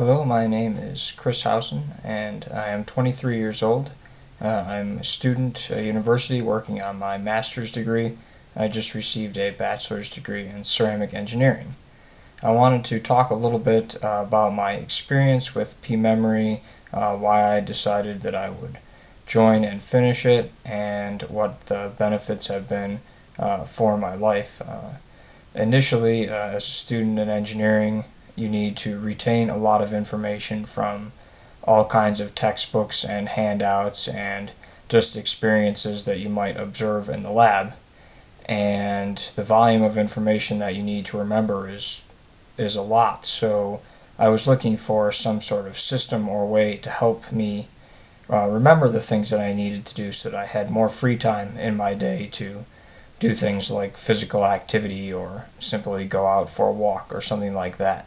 Hello, my name is Chris Howsen, and I am 23 years old. I'm a student at university working on my master's degree. I just received a bachelor's degree in ceramic engineering. I wanted to talk a little bit about my experience with P-Memory, why I decided that I would join and finish it, and what the benefits have been for my life. Initially, as a student in engineering, you need to retain a lot of information from all kinds of textbooks and handouts and just experiences that you might observe in the lab. And the volume of information that you need to remember is a lot. So I was looking for some sort of system or way to help me remember the things that I needed to do so that I had more free time in my day to do things like physical activity or simply go out for a walk or something like that.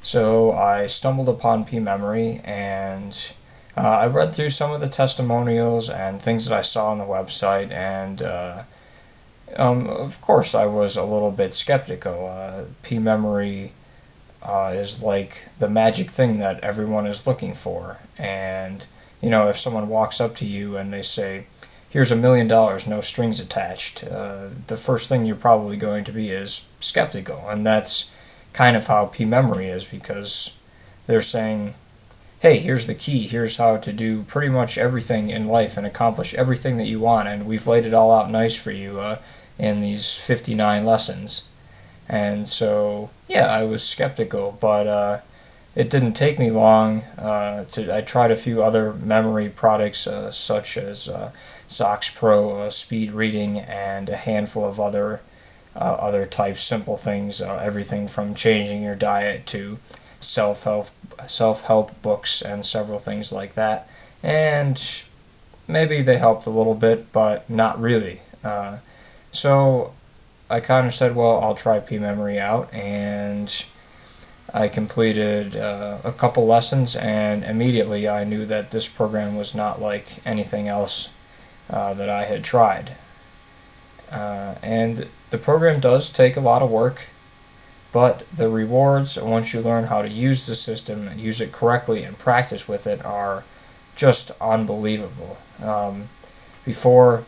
So I stumbled upon P-Memory, and I read through some of the testimonials and things that I saw on the website, and of course I was a little bit skeptical. P-Memory is like the magic thing that everyone is looking for, and if someone walks up to you and they say, "Here's $1 million, no strings attached," the first thing you're probably going to be is skeptical, and that's kind of how P-Memory is, because they're saying, "Hey, here's the key, here's how to do pretty much everything in life and accomplish everything that you want, and we've laid it all out nice for you in these 59 lessons." And so, yeah, I was skeptical, but it didn't take me long. I tried a few other memory products, such as Sox Pro speed reading, and a handful of other types, simple things, everything from changing your diet to self-help books and several things like that. And maybe they helped a little bit, but not really. So I kind of said, well, I'll try P-Memory out, and I completed a couple lessons, and immediately I knew that this program was not like anything else that I had tried. And the program does take a lot of work, but the rewards, once you learn how to use the system and use it correctly and practice with it, are just unbelievable. Before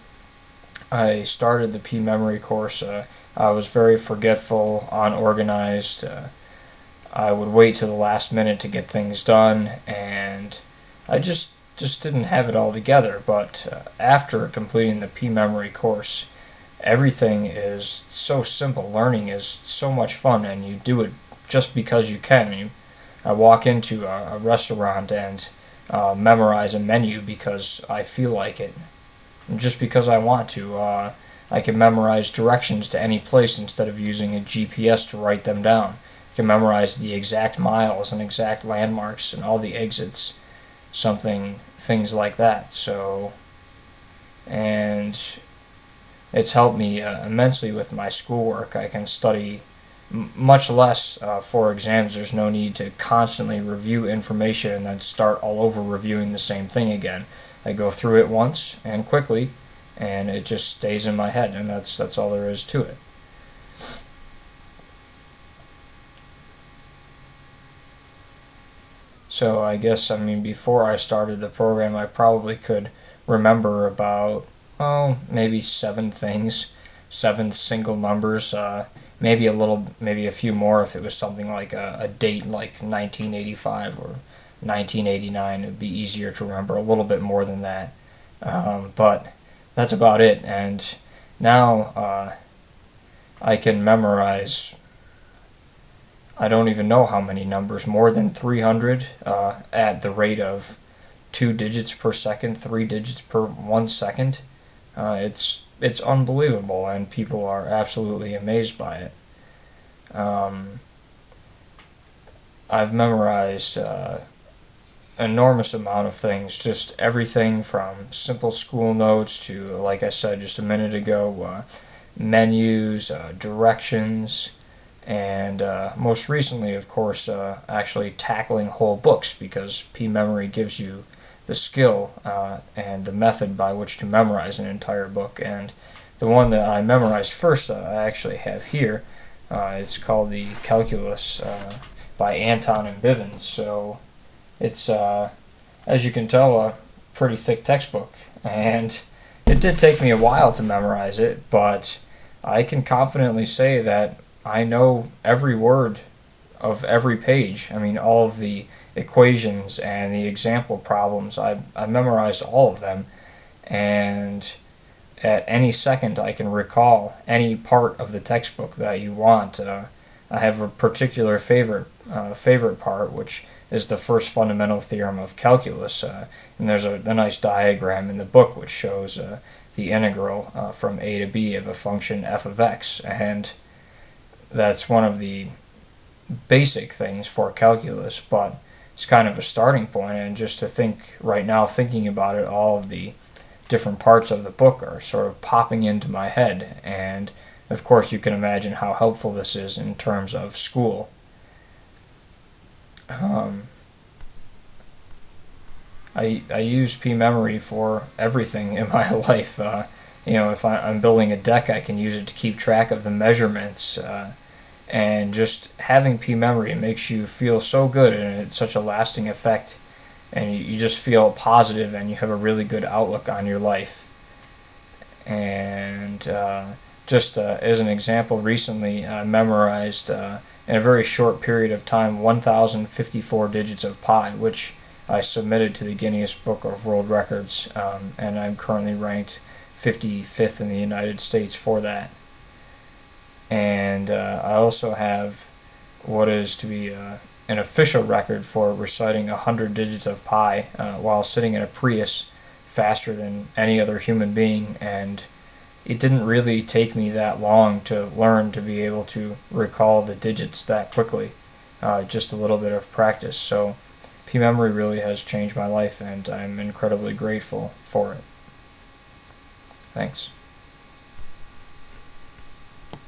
I started the P-Memory course, I was very forgetful, unorganized. I would wait to the last minute to get things done, and I just didn't have it all together. But after completing the P-Memory course, everything is so simple. Learning is so much fun, and you do it just because you can. I walk into a restaurant and memorize a menu because I feel like it, and just because I want to. I can memorize directions to any place instead of using a GPS to write them down. I can memorize the exact miles and exact landmarks and all the exits, things like that. So, and it's helped me immensely with my schoolwork. I can study much less for exams. There's no need to constantly review information and then start all over reviewing the same thing again. I go through it once and quickly, and it just stays in my head, and that's all there is to it. So I guess, before I started the program, I probably could remember about, maybe 7 things, 7 single numbers, maybe a few more if it was something like a date like 1985 or 1989. It would be easier to remember a little bit more than that. But that's about it, and now I can memorize, I don't even know how many numbers, more than 300 at the rate of 2 digits per second, 3 digits per 1 second. It's unbelievable, and people are absolutely amazed by it. I've memorized enormous amount of things, just everything from simple school notes to, like I said just a minute ago, menus, directions, and most recently, of course, actually tackling whole books, because P-Memory gives you the skill and the method by which to memorize an entire book, and the one that I memorized first, I actually have here. It's called the Calculus by Anton and Bivens. So it's, as you can tell, a pretty thick textbook, and it did take me a while to memorize it, but I can confidently say that I know every word of every page. I mean, all of the equations and the example problems, I memorized all of them, and at any second I can recall any part of the textbook that you want. I have a particular favorite part, which is the first fundamental theorem of calculus, and there's a nice diagram in the book which shows the integral from a to b of a function f of x, and that's one of the basic things for calculus, but it's kind of a starting point. And just to think right now, thinking about it, all of the different parts of the book are sort of popping into my head, and of course you can imagine how helpful this is in terms of school. I use P-memory for everything in my life. If I'm building a deck, I can use it to keep track of the measurements, and just having P-memory makes you feel so good, and it's such a lasting effect, and you just feel positive, and you have a really good outlook on your life. And just as an example, recently I memorized in a very short period of time 1,054 digits of pi, which I submitted to the Guinness Book of World Records, and I'm currently ranked 55th in the United States for that. And I also have what is to be an official record for reciting 100 digits of pi while sitting in a Prius faster than any other human being, and it didn't really take me that long to learn to be able to recall the digits that quickly, just a little bit of practice. So P-memory really has changed my life, and I'm incredibly grateful for it. Thanks.